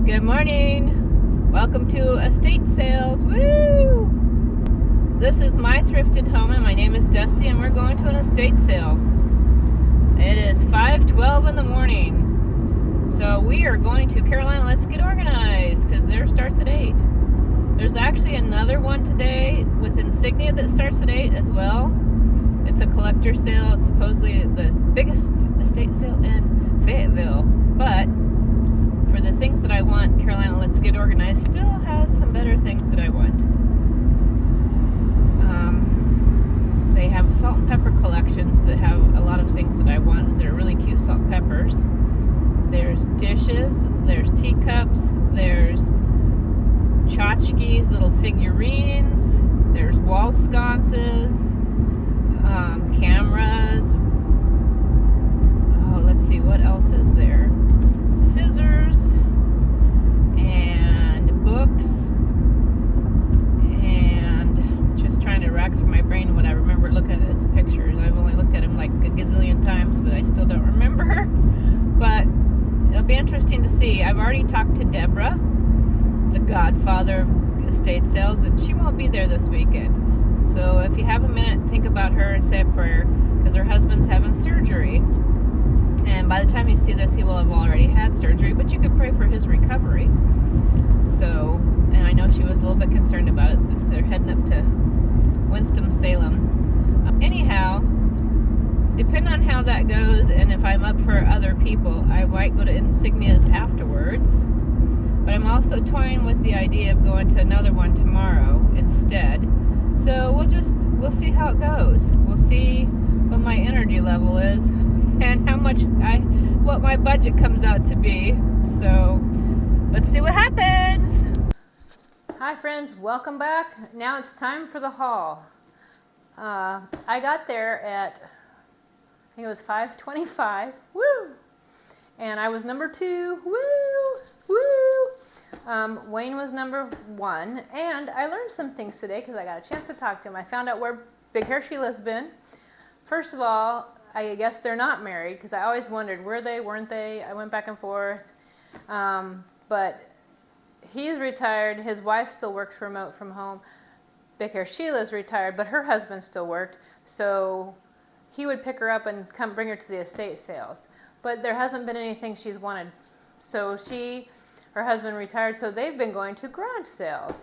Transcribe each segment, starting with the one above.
Good morning. Welcome to estate sales. Woo! This is my thrifted home and my name is Dusti and we're going to an estate sale. It is 5:12 in the morning. So we are going to Carolina Let's Get Organized because theirs starts at 8. There's actually another one today with insignia that starts at 8 as well. It's a collector sale. It's supposedly the biggest estate sale in Fayetteville. But for the things that I want, Carolina Let's Get Organized still has some better things that I want. They have salt and pepper collections that have a lot of things that I want. They're really cute salt and peppers. There's dishes, there's teacups, there's tchotchkes, little figurines, there's wall sconces, cameras. Oh, let's see, what else is there? Scissors and books, and just trying to rack through my brain when I remember looking at the pictures. I've only looked at them like a gazillion times, but I still don't remember. But it'll be interesting to see. I've already talked to Deborah, the godfather of estate sales, and she won't be there this weekend. So if you have a minute, think about her and say a prayer, because her husband's having surgery. And by the time you see this, he will have already had surgery, but you could pray for his recovery. So, and I know she was a little bit concerned about it. They're heading up to Winston-Salem. Anyhow, depending on how that goes, and if I'm up for other people, I might go to Insignias afterwards. But I'm also toying with the idea of going to another one tomorrow instead. So we'll see how it goes. We'll see what my energy level is and what my budget comes out to be. So let's see what happens. Hi friends, welcome back. Now it's time for the haul. I got there at, I think it was 5:25. Woo! And I was number 2. Woo! Woo! Wayne was number 1, and I learned some things today because I got a chance to talk to him. I found out where Big Hair Sheila's been. First of all, I guess they're not married, because I always wondered, were they, weren't they? I went back and forth. But he's retired. His wife still works remote from home. Big Hair Sheila's retired, but her husband still worked. So he would pick her up and come bring her to the estate sales. But there hasn't been anything she's wanted. So her husband retired, so they've been going to garage sales.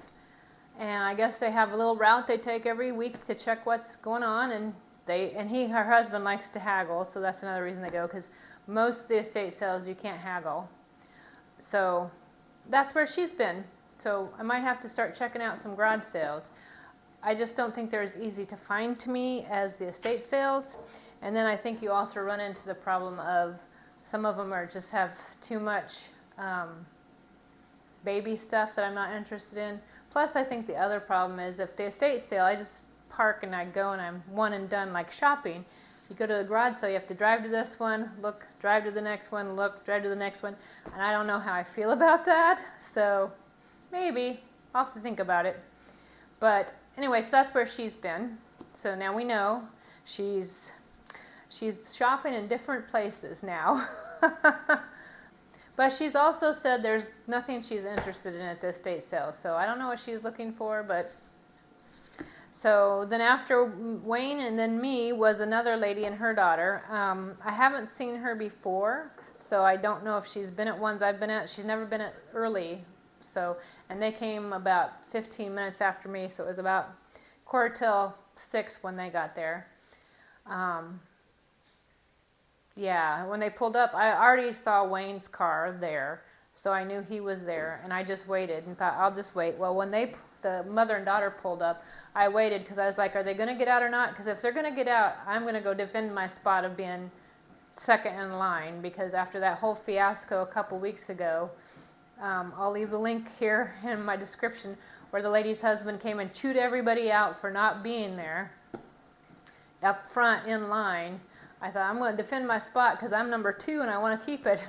And I guess they have a little route they take every week to check what's going on, and her husband likes to haggle, so that's another reason they go, because most of the estate sales you can't haggle. So that's where she's been. So I might have to start checking out some garage sales. I just don't think they're as easy to find to me as the estate sales. And then I think you also run into the problem of some of them just have too much baby stuff that I'm not interested in. Plus I think the other problem is if the estate sale, I just park and I go and I'm one and done, like shopping. You go to the garage sale, you have to drive to this one, look, drive to the next one, look, drive to the next one, and I don't know how I feel about that. So maybe I'll have to think about it. But anyway, so that's where she's been. So now we know she's shopping in different places now. But she's also said there's nothing she's interested in at this estate sale. So I don't know what she's looking for, but so then after Wayne and then me was another lady and her daughter. I haven't seen her before, so I don't know if she's been at ones I've been at. She's never been at early. So, and they came about 15 minutes after me, so it was about 5:45 when they got there. Yeah, when they pulled up, I already saw Wayne's car there, so I knew he was there, and I just waited and thought, I'll just wait. Well, when the mother and daughter pulled up, I waited because I was like, are they going to get out or not? Because if they're going to get out, I'm going to go defend my spot of being second in line, because after that whole fiasco a couple weeks ago, I'll leave the link here in my description where the lady's husband came and chewed everybody out for not being there up front in line. I thought, I'm going to defend my spot because I'm number 2 and I want to keep it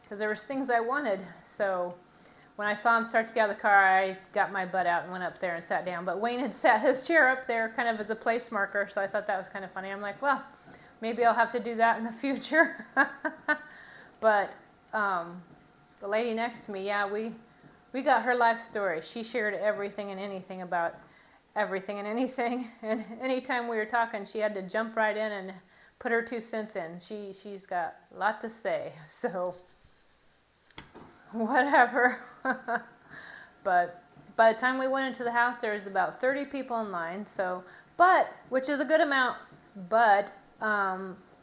because there was things I wanted. So when I saw him start to get out of the car, I got my butt out and went up there and sat down. But Wayne had sat his chair up there kind of as a place marker, so I thought that was kind of funny. I'm like, well, maybe I'll have to do that in the future. But the lady next to me, yeah, we got her life story. She shared everything and anything about everything and anything. And anytime we were talking, she had to jump right in and put her 2 cents in. She's got a lot to say. So, whatever. But by the time we went into the house, there was about 30 people in line. So, which is a good amount. But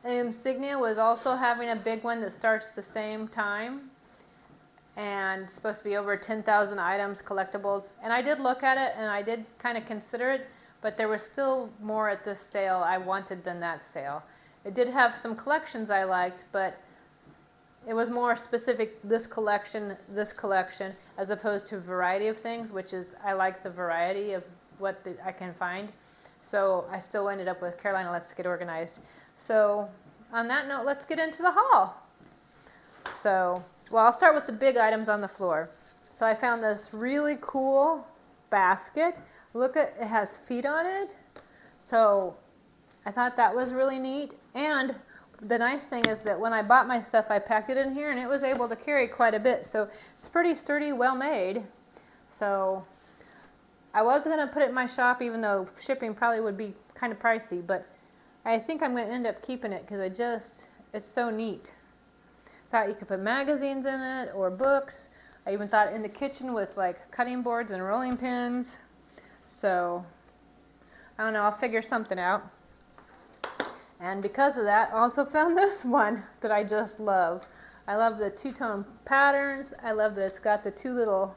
Insignia was also having a big one that starts the same time. And supposed to be over 10,000 items, collectibles. And I did look at it, and I did kind of consider it, but there was still more at this sale I wanted than that sale. It did have some collections I liked, but it was more specific, this collection, as opposed to a variety of things, which is, I like the variety of what I can find. So I still ended up with Carolina Let's Get Organized. So on that note, let's get into the haul. So, well, I'll start with the big items on the floor. So I found this really cool basket. Look at it, has feet on it. So I thought that was really neat. And the nice thing is that when I bought my stuff, I packed it in here and it was able to carry quite a bit. So it's pretty sturdy, well made. So I was going to put it in my shop, even though shipping probably would be kind of pricey, but I think I'm going to end up keeping it because it's so neat. Thought you could put magazines in it or books. I even thought in the kitchen with like cutting boards and rolling pins. So I don't know, I'll figure something out. And because of that, I also found this one that I just love. I love the two-tone patterns. I love that it's got the two little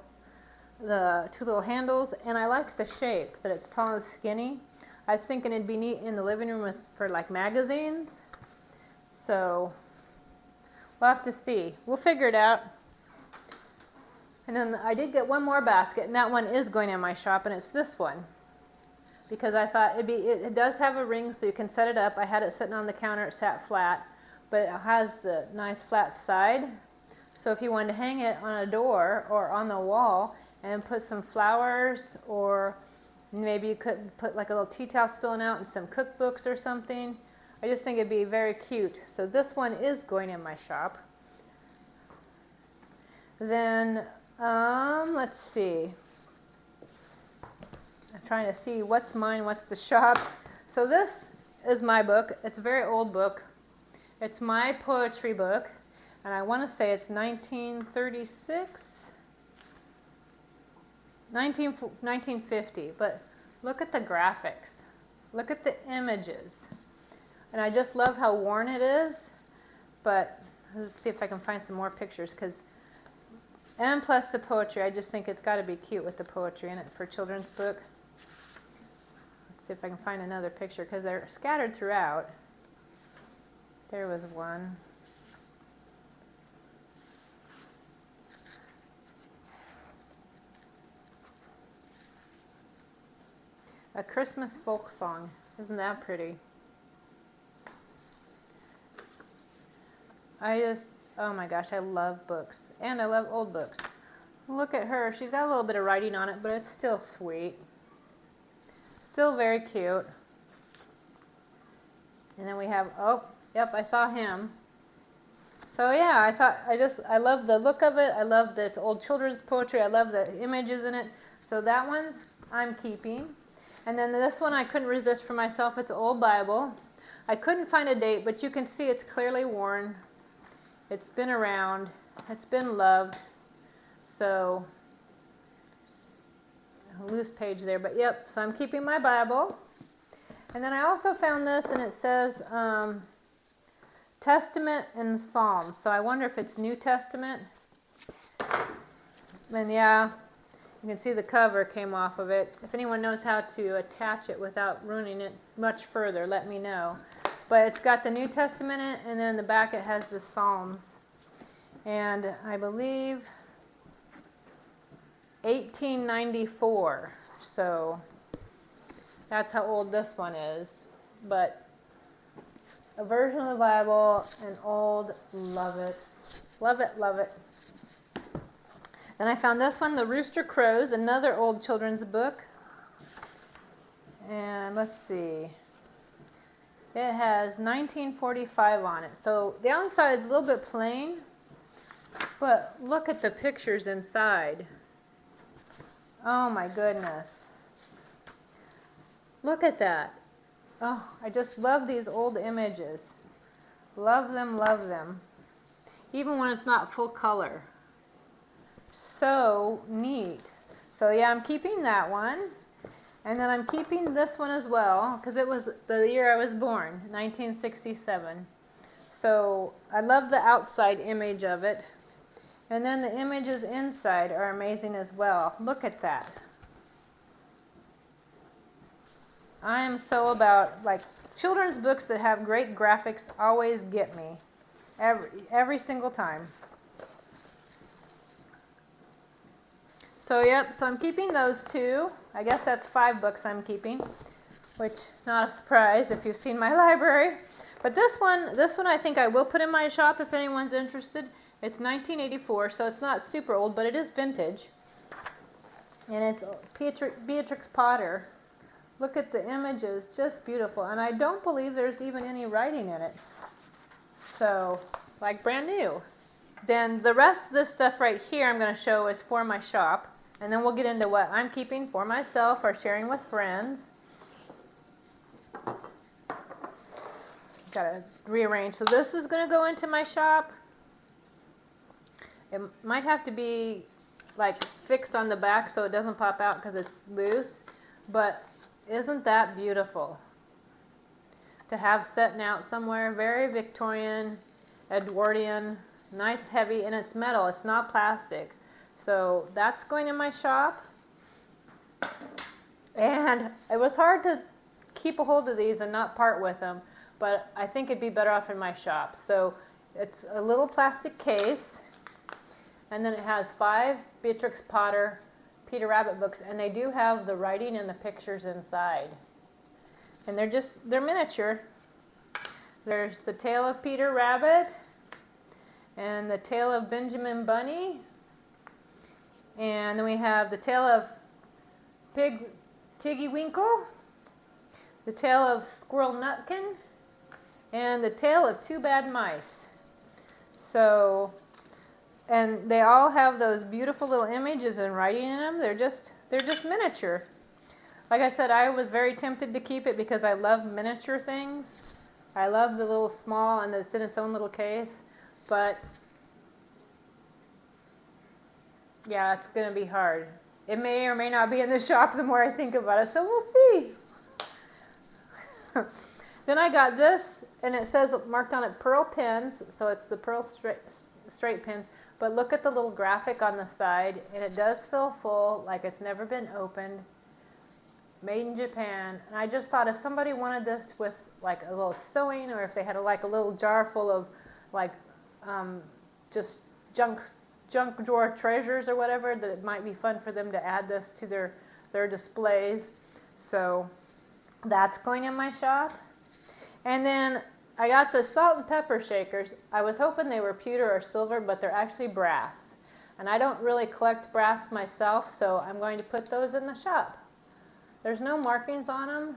handles, and I like the shape that it's tall and skinny. I was thinking it'd be neat in the living room for like magazines. So we'll have to see. We'll figure it out. And then I did get one more basket, and that one is going in my shop, and it's this one. Because I thought it does have a ring, so you can set it up. I had it sitting on the counter, it sat flat, but it has the nice flat side. So if you wanted to hang it on a door or on the wall and put some flowers, or maybe you could put like a little tea towel spilling out and some cookbooks or something. I just think it'd be very cute. So this one is going in my shop. Then, let's see. I'm trying to see what's mine, what's the shop's. So this is my book. It's a very old book. It's my poetry book. And I want to say it's 1936? 1950. But look at the graphics. Look at the images. And I just love how worn it is. But let's see if I can find some more pictures. And plus the poetry. I just think it's got to be cute with the poetry in it for a children's book. See if I can find another picture because they're scattered throughout. There was one. A Christmas folk song. Isn't that pretty? Oh my gosh, I love books. And I love old books. Look at her. She's got a little bit of writing on it, but it's still sweet. Still very cute. And then we have, oh, yep, I saw him. So yeah, I love the look of it. I love this old children's poetry. I love the images in it. So that one's I'm keeping. And then this one I couldn't resist for myself. It's an old Bible. I couldn't find a date, but you can see it's clearly worn. It's been around. It's been loved. So a loose page there, but yep, so I'm keeping my Bible. And then I also found this, and it says Testament and Psalms. So I wonder if it's New Testament. And yeah, you can see the cover came off of it. If anyone knows how to attach it without ruining it much further, let me know. But it's got the New Testament in it, and then in the back it has the Psalms. And I believe 1894, so that's how old this one is. But a version of the Bible, an old, love it. Love it, love it. Then I found this one, The Rooster Crows, another old children's book. And let's see. It has 1945 on it. So the outside is a little bit plain. But look at the pictures inside. Oh my goodness. Look at that. Oh, I just love these old images. Love them, love them. Even when it's not full color. So neat. So yeah, I'm keeping that one. And then I'm keeping this one as well, because it was the year I was born, 1967. So I love the outside image of it. And then the images inside are amazing as well. Look at that. I am so about, like, children's books that have great graphics always get me. Every single time. So yep, so I'm keeping those two. I guess that's 5 books I'm keeping, which not a surprise if you've seen my library. But this one I think I will put in my shop if anyone's interested. It's 1984, so it's not super old, but it is vintage. And it's Beatrix Potter. Look at the images, just beautiful. And I don't believe there's even any writing in it. So, like brand new. Then the rest of this stuff right here I'm going to show is for my shop. And then we'll get into what I'm keeping for myself or sharing with friends. Got to rearrange. So this is going to go into my shop. It might have to be like fixed on the back so it doesn't pop out because it's loose. But isn't that beautiful? To have setting out somewhere. Very Victorian, Edwardian, nice heavy, and it's metal. It's not plastic. So that's going in my shop. And it was hard to keep a hold of these and not part with them, but I think it'd be better off in my shop. So it's a little plastic case, and then it has 5 Beatrix Potter Peter Rabbit books, and they do have the writing and the pictures inside. And they're miniature. There's the Tale of Peter Rabbit, and the Tale of Benjamin Bunny, and then we have the Tale of Tiggy Winkle, the Tale of Squirrel Nutkin, and the Tale of 2 Bad Mice. So, and they all have those beautiful little images and writing in them. They're just miniature. Like I said, I was very tempted to keep it because I love miniature things. I love the little small, and it's in its own little case. But yeah, it's going to be hard. It may or may not be in the shop the more I think about it, so we'll see. Then I got this, and it says marked on it Pearl Pens, so it's the Pearl straight pens. But look at the little graphic on the side, and it does feel full, like it's never been opened. Made in Japan. And I just thought if somebody wanted this with like a little sewing, or if they had a little jar full of like just junk drawer treasures or whatever, that it might be fun for them to add this to their displays. So that's going in my shop. And then I got the salt and pepper shakers. I was hoping they were pewter or silver, but they're actually brass. And I don't really collect brass myself, so I'm going to put those in the shop. There's no markings on them,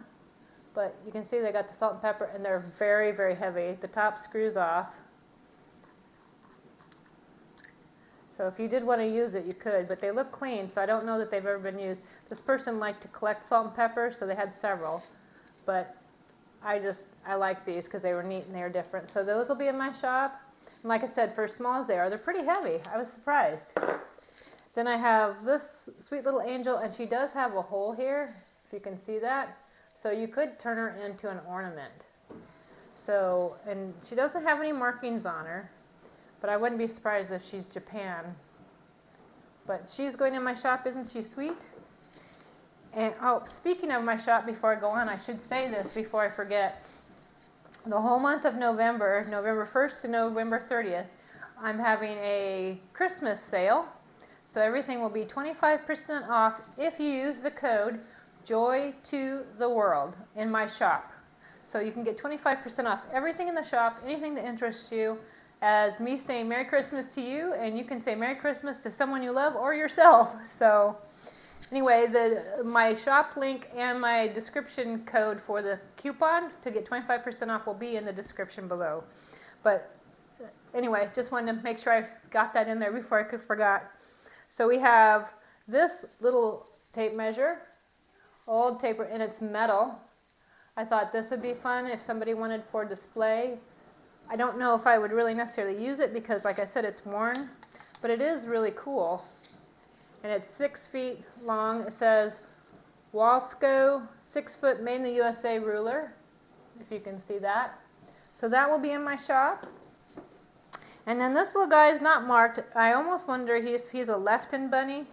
but you can see they got the salt and pepper, and they're very, very heavy. The top screws off. So if you did want to use it, you could, but they look clean, so I don't know that they've ever been used. This person liked to collect salt and pepper, so they had several. But I like these because they were neat and they were different. So those will be in my shop. And like I said, for as small as they are, they're pretty heavy. I was surprised. Then I have this sweet little angel, and she does have a hole here, if you can see that. So you could turn her into an ornament. So, and she doesn't have any markings on her, but I wouldn't be surprised if she's Japan. But she's going in my shop, isn't she sweet? And oh, speaking of my shop, before I go on, I should say this before I forget. The whole month of November, November 1st to November 30th, I'm having a Christmas sale. So everything will be 25% off if you use the code Joy to the World in my shop. So you can get 25% off everything in the shop, anything that interests you, as me saying Merry Christmas to you, and you can say Merry Christmas to someone you love or yourself. So anyway, my shop link and my description code for the coupon to get 25% off will be in the description below. But Anyway, just wanted to make sure I got that in there before I could forgot. So we have this little tape measure, old tape, and it's metal. I thought this would be fun if somebody wanted for display. I don't know if I would really necessarily use it because, like I said, it's worn, but it is really cool. And it's 6 feet long. It says Fiasco 6 foot made in the USA ruler, if you can see that. So that will be in my shop. And then this little guy is not marked. I almost wonder if he's a Lefton bunny.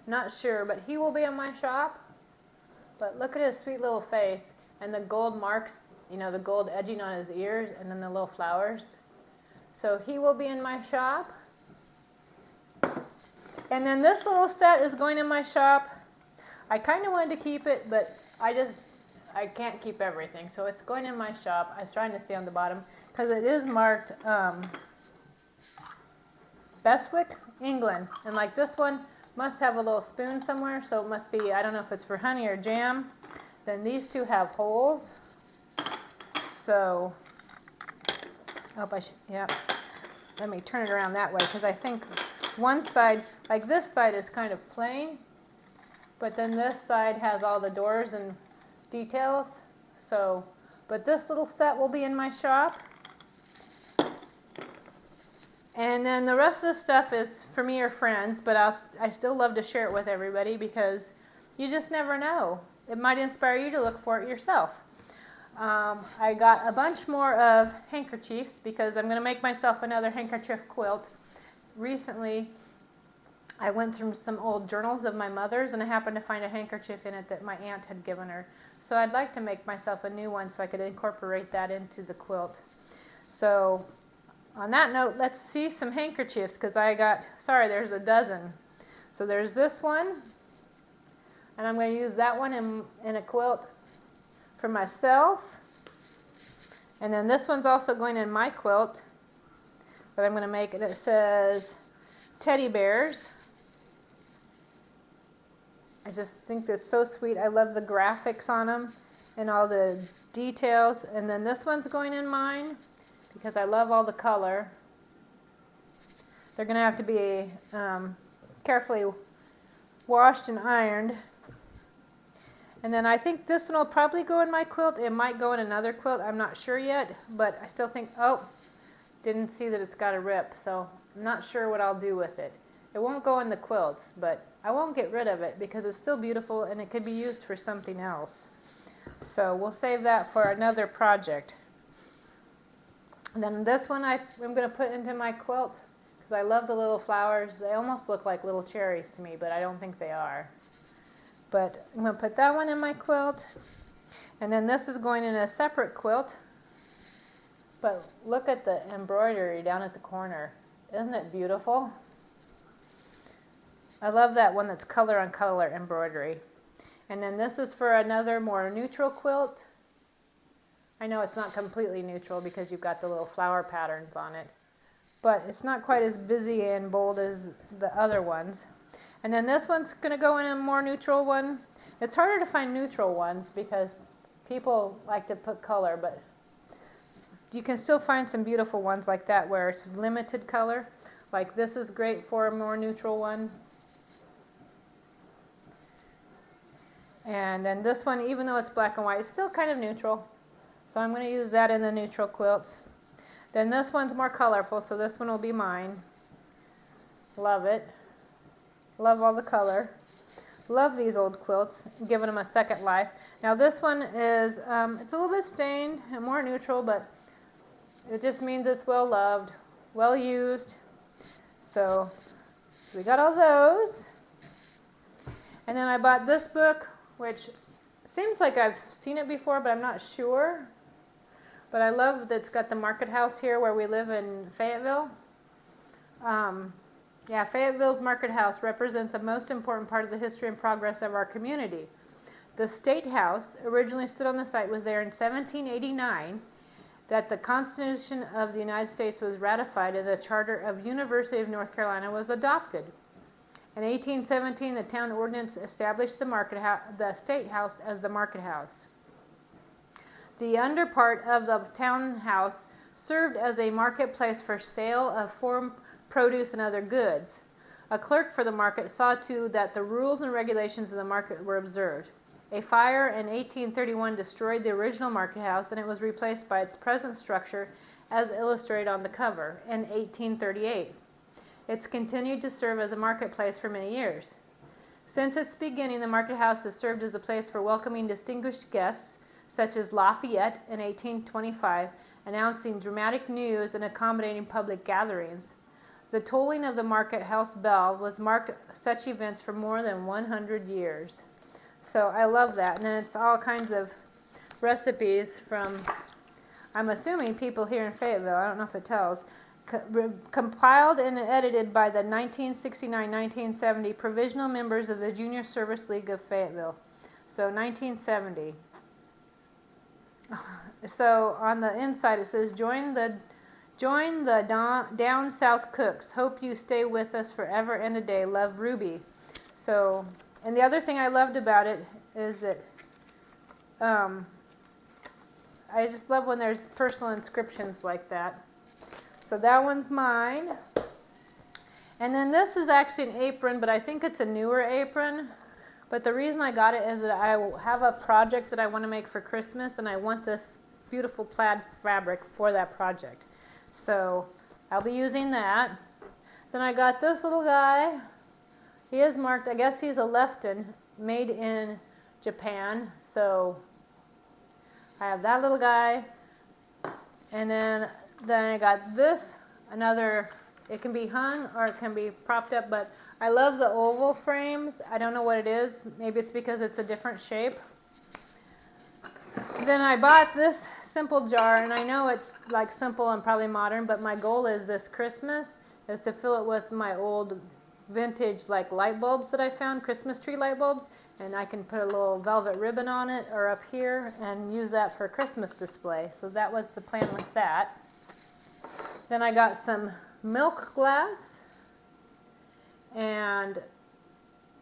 Not sure, but he will be in my shop. But look at his sweet little face and the gold marks, you know, the gold edging on his ears and then the little flowers. So he will be in my shop. And then this little set is going in my shop. I kind of wanted to keep it, but I can't keep everything. So it's going in my shop. I was trying to see on the bottom because it is marked Bestwick, England. And like this one must have a little spoon somewhere, so it must be, I don't know if it's for honey or jam. Then these two have holes. So, yeah. Let me turn it around that way because I think one side, like this side is kind of plain, but then this side has all the doors and details. So, but this little set will be in my shop. And then the rest of the stuff is for me or friends, but I still love to share it with everybody because you just never know. It might inspire you to look for it yourself. I got a bunch more of handkerchiefs because I'm going to make myself another handkerchief quilt. Recently, I went through some old journals of my mother's and I happened to find a handkerchief in it that my aunt had given her. So I'd like to make myself a new one so I could incorporate that into the quilt. So on that note, let's see some handkerchiefs because there's a dozen. So there's this one, and I'm going to use that one in a quilt for myself. And then this one's also going in my quilt, but I'm going to make it, it says teddy bears. I just think that's so sweet. I love the graphics on them and all the details. And then this one's going in mine because I love all the color. They're going to have to be carefully washed and ironed. And then I think this one will probably go in my quilt. It might go in another quilt. I'm not sure yet, but I still think, didn't see that it's got a rip, so I'm not sure what I'll do with it. It won't go in the quilts, but I won't get rid of it because it's still beautiful and it could be used for something else. So we'll save that for another project. And then this one I'm going to put into my quilt because I love the little flowers. They almost look like little cherries to me, but I don't think they are. But I'm going to put that one in my quilt. And then this is going in a separate quilt. But look at the embroidery down at the corner. Isn't it beautiful? I love that one that's color on color embroidery. And then this is for another more neutral quilt. I know it's not completely neutral because you've got the little flower patterns on it. But it's not quite as busy and bold as the other ones. And then this one's going to go in a more neutral one. It's harder to find neutral ones because people like to put color, but you can still find some beautiful ones like that where it's limited color. Like this is great for a more neutral one. And then this one, even though it's black and white, it's still kind of neutral. So I'm going to use that in the neutral quilts. Then this one's more colorful, so this one will be mine. Love it. Love all the color. Love these old quilts, giving them a second life. Now this one is, it's a little bit stained and more neutral, but it just means it's well loved, well used. So we got all those. And then I bought this book, which seems like I've seen it before, but I'm not sure. But I love that it's got the market house here where we live in Fayetteville. Fayetteville's market house represents a most important part of the history and progress of our community. The State House originally stood on the site was there in 1789 that the Constitution of the United States was ratified and the Charter of University of North Carolina was adopted. In 1817, the town ordinance established the State House as the market house. The under part of the townhouse served as a marketplace for sale of farm produce and other goods. A clerk for the market saw to that the rules and regulations of the market were observed. A fire in 1831 destroyed the original market house, and it was replaced by its present structure as illustrated on the cover in 1838. It's continued to serve as a marketplace for many years. Since its beginning, the market house has served as a place for welcoming distinguished guests, such as Lafayette in 1825, announcing dramatic news and accommodating public gatherings. The tolling of the market house bell was marked such events for more than 100 years. So I love that. And then it's all kinds of recipes from, I'm assuming, people here in Fayetteville. I don't know if it tells. Compiled and edited by the 1969-1970 provisional members of the Junior Service League of Fayetteville. So 1970. So on the inside it says, Join the down south cooks. Hope you stay with us forever and a day. Love, Ruby. So, and the other thing I loved about it is that I just love when there's personal inscriptions like that. So that one's mine. And then this is actually an apron, but I think it's a newer apron. But the reason I got it is that I have a project that I want to make for Christmas, and I want this beautiful plaid fabric for that project. So I'll be using that. Then I got this little guy. He is marked, I guess he's a Lefton, made in Japan. So I have that little guy. And then I got this, another, it can be hung or it can be propped up, but I love the oval frames. I don't know what it is. Maybe it's because it's a different shape. Then I bought this simple jar, and I know it's like simple and probably modern, but my goal is this Christmas is to fill it with my old vintage like light bulbs that I found, Christmas tree light bulbs, and I can put a little velvet ribbon on it or up here and use that for a Christmas display. So that was the plan with that. Then I got some milk glass, and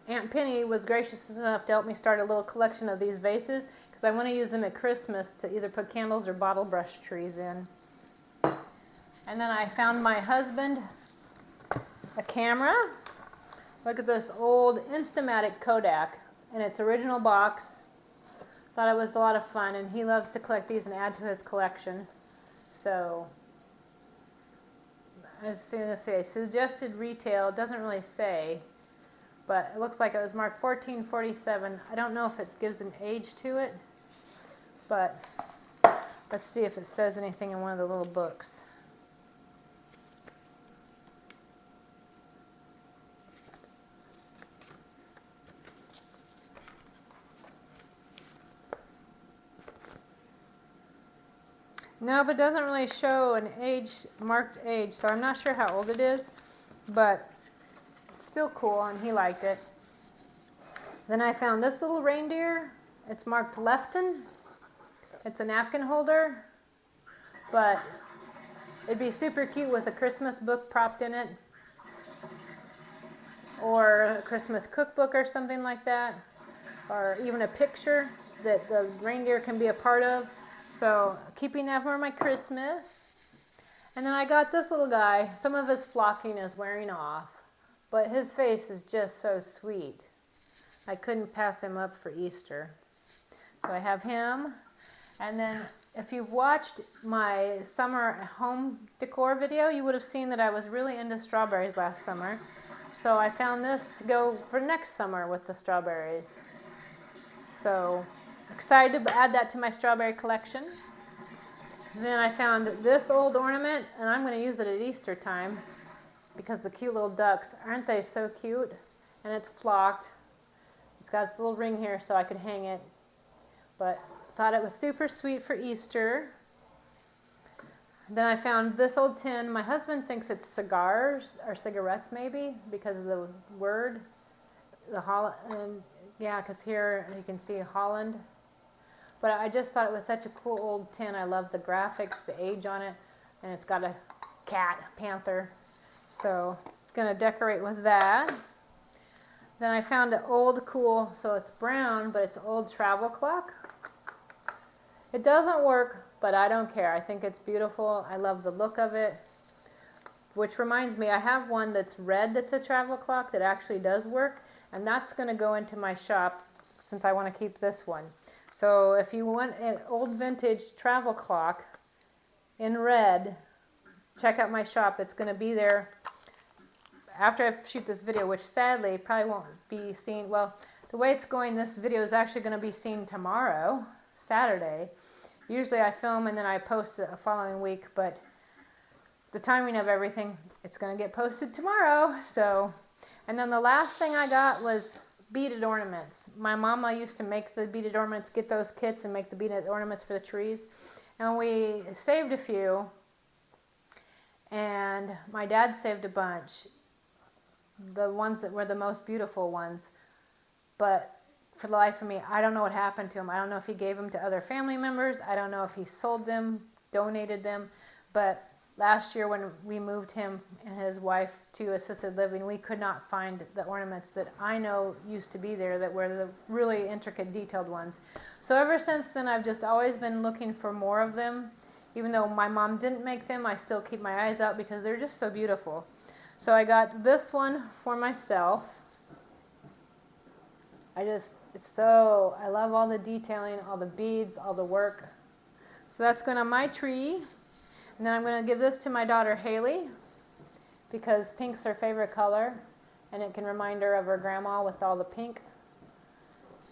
Aunt Penny was gracious enough to help me start a little collection of these vases because I want to use them at Christmas to either put candles or bottle brush trees in. And then I found my husband a camera. Look at this old Instamatic Kodak in its original box. Thought it was a lot of fun, and he loves to collect these and add to his collection. So I was going to say suggested retail, doesn't really say, but it looks like it was marked 1447. I don't know if it gives an age to it, but let's see if it says anything in one of the little books. No, but it doesn't really show an age, marked age, so I'm not sure how old it is, but it's still cool, and he liked it. Then I found this little reindeer. It's marked Lefton. It's a napkin holder, but it'd be super cute with a Christmas book propped in it, or a Christmas cookbook or something like that, or even a picture that the reindeer can be a part of. So keeping that for my Christmas. And then I got this little guy. Some of his flocking is wearing off, but his face is just so sweet. I couldn't pass him up for Easter. So I have him. And then if you've watched my summer home decor video, you would have seen that I was really into strawberries last summer. So I found this to go for next summer with the strawberries. So excited to add that to my strawberry collection. Then I found this old ornament, and I'm going to use it at Easter time because the cute little ducks, aren't they so cute? And it's flocked. It's got this little ring here so I could hang it, but thought it was super sweet for Easter. Then I found this old tin. My husband thinks it's cigars or cigarettes maybe because of the word, the Holland. Yeah, because here you can see Holland. But I just thought it was such a cool old tin. I love the graphics, the age on it, and it's got a cat, panther. So it's going to decorate with that. Then I found an old cool, so it's brown, but it's an old travel clock. It doesn't work, but I don't care. I think it's beautiful. I love the look of it. Which reminds me, I have one that's red that's a travel clock that actually does work, and that's going to go into my shop since I want to keep this one. So if you want an old vintage travel clock in red, check out my shop. It's going to be there after I shoot this video, which sadly probably won't be seen. Well, the way it's going, this video is actually going to be seen tomorrow, Saturday. Usually I film and then I post it the following week, but the timing of everything, it's going to get posted tomorrow. So, and then the last thing I got was beaded ornaments. My mama used to make the beaded ornaments, get those kits and make the beaded ornaments for the trees. And we saved a few, and my dad saved a bunch, the ones that were the most beautiful ones. But for the life of me, I don't know what happened to them. I don't know if he gave them to other family members. I don't know if he sold them, donated them. But last year when we moved him and his wife to assisted living, we could not find the ornaments that I know used to be there that were the really intricate, detailed ones. So ever since then, I've just always been looking for more of them. Even though my mom didn't make them, I still keep my eyes out because they're just so beautiful. So I got this one for myself. I love all the detailing, all the beads, all the work. So that's going on my tree. And then I'm going to give this to my daughter Haley because pink's her favorite color and it can remind her of her grandma with all the pink.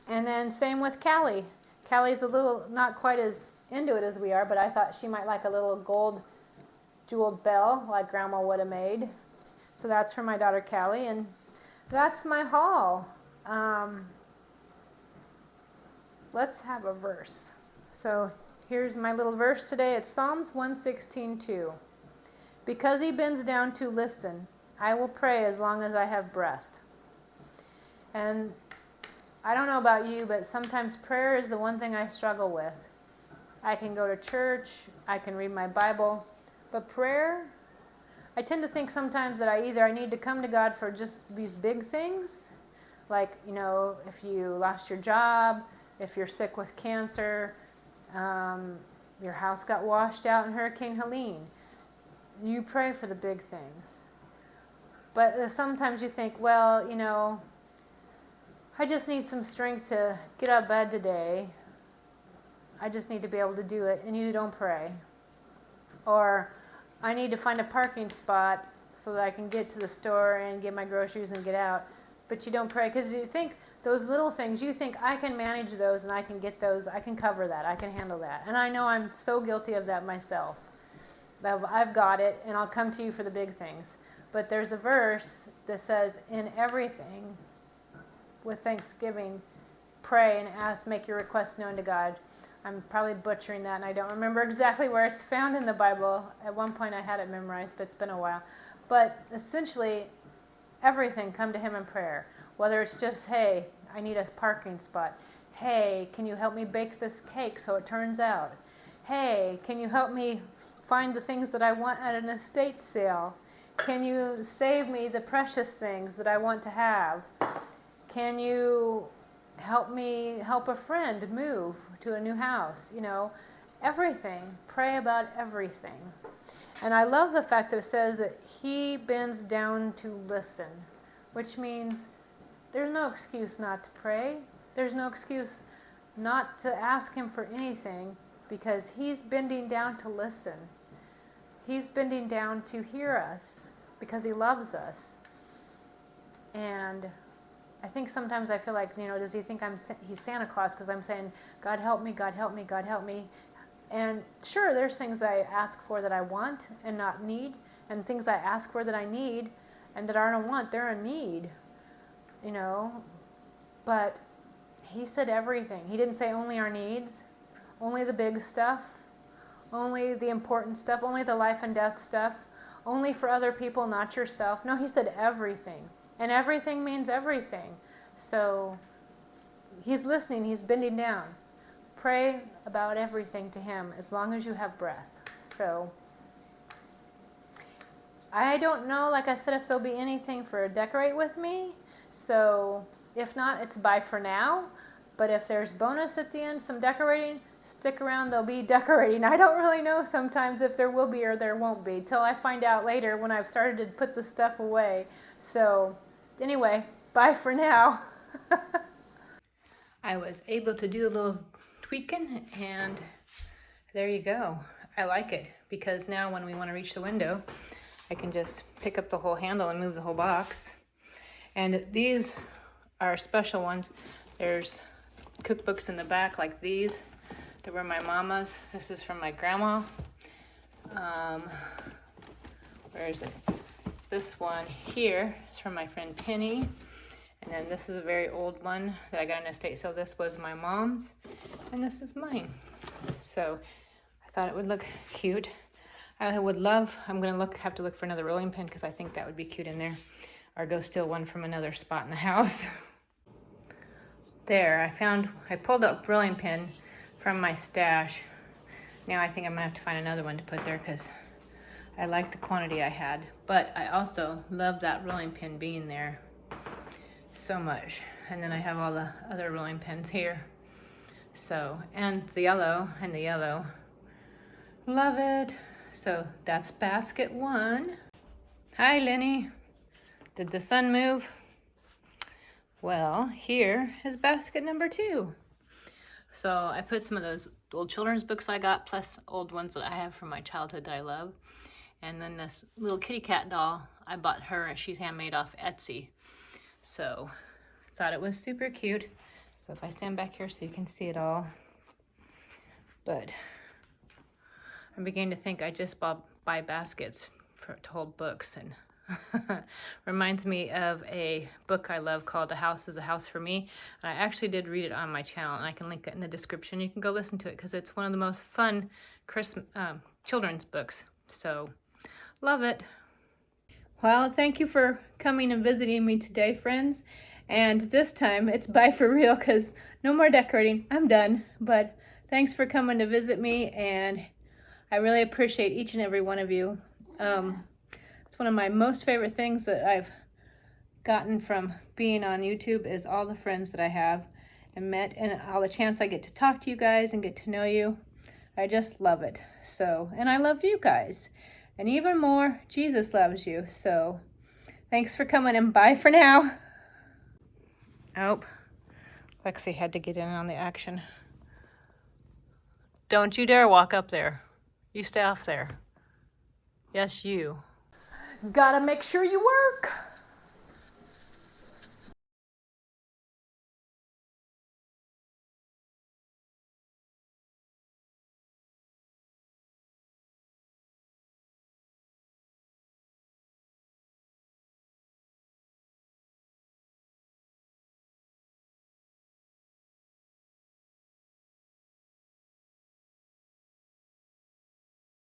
And then same with Callie. Callie's a little, not quite as into it as we are, but I thought she might like a little gold jeweled bell like grandma would have made. So that's for my daughter Callie, and that's my haul. Let's have a verse. So here's my little verse today. It's Psalms 116:2. Because he bends down to listen, I will pray as long as I have breath. And I don't know about you, but sometimes prayer is the one thing I struggle with. I can go to church, I can read my Bible, but prayer, I tend to think sometimes that I need to come to God for just these big things, like, if you lost your job, if you're sick with cancer, your house got washed out in Hurricane Helene. You pray for the big things. But sometimes you think, well, I just need some strength to get out of bed today. I just need to be able to do it, and you don't pray. Or I need to find a parking spot so that I can get to the store and get my groceries and get out. But you don't pray because you think those little things, you think I can manage those and I can get those, I can cover that, I can handle that. And I know I'm so guilty of that myself. I've got it, and I'll come to you for the big things. But there's a verse that says, in everything, with thanksgiving, pray and ask, make your requests known to God. I'm probably butchering that, and I don't remember exactly where it's found in the Bible. At one point I had it memorized, but it's been a while. But essentially, everything, come to Him in prayer. Whether it's just, hey, I need a parking spot. Hey, can you help me bake this cake so it turns out? Hey, can you help me find the things that I want at an estate sale? Can you save me the precious things that I want to have? Can you help me help a friend move to a new house? Everything. Pray about everything. And I love the fact that it says that He bends down to listen, which means there's no excuse not to pray. There's no excuse not to ask Him for anything because He's bending down to listen. He's bending down to hear us because He loves us. And I think sometimes I feel like, does He think He's Santa Claus because I'm saying, God help me, God help me, God help me. And sure, there's things I ask for that I want and not need, and things I ask for that I need and that I don't want, they're a need, But He said everything. He didn't say only our needs, only the big stuff, only the important stuff, only the life and death stuff, only for other people, not yourself. No, He said everything. And everything means everything. So He's listening. He's bending down. Pray about everything to Him as long as you have breath. So I don't know, like I said, if there'll be anything for decorate with me. So if not, it's bye for now. But if there's bonus at the end, some decorating, stick around, they'll be decorating. I don't really know sometimes if there will be or there won't be till I find out later when I've started to put the stuff away. So anyway, bye for now. I was able to do a little tweaking, and there you go. I like it because now when we want to reach the window, I can just pick up the whole handle and move the whole box. And these are special ones. There's cookbooks in the back like these. They were my mama's. This is from my grandma. Where is it? This one here is from my friend Penny. And then this is a very old one that I got in an estate sale. This was my mom's, and this is mine. So I thought it would look cute. I would love, I'm gonna have to look for another rolling pin because I think that would be cute in there. Or go steal one from another spot in the house. There, I pulled up rolling pin from my stash. Now I think I'm gonna have to find another one to put there because I like the quantity I had. But I also love that rolling pin being there so much. And then I have all the other rolling pins here. So, and the yellow. Love it. So that's basket 1. Hi, Lenny. Did the sun move? Well, here is basket number 2. So I put some of those old children's books I got, plus old ones that I have from my childhood that I love. And then this little kitty cat doll, I bought her, and she's handmade off Etsy. So I thought it was super cute. So if I stand back here so you can see it all. But I'm beginning to think I just buy baskets to hold books, and reminds me of a book I love called A House is a House for Me. And I actually did read it on my channel, and I can link it in the description. You can go listen to it because it's one of the most fun Christmas children's books. So love it. Well, thank you for coming and visiting me today, friends. And this time it's bye for real because no more decorating. I'm done. But thanks for coming to visit me, and I really appreciate each and every one of you. It's one of my most favorite things that I've gotten from being on YouTube is all the friends that I have and met, and all the chance I get to talk to you guys and get to know you. I just love it. So, and I love you guys. And even more, Jesus loves you. So thanks for coming, and bye for now. Oh, Lexi had to get in on the action. Don't you dare walk up there. You stay off there. Yes, you. Gotta make sure you work.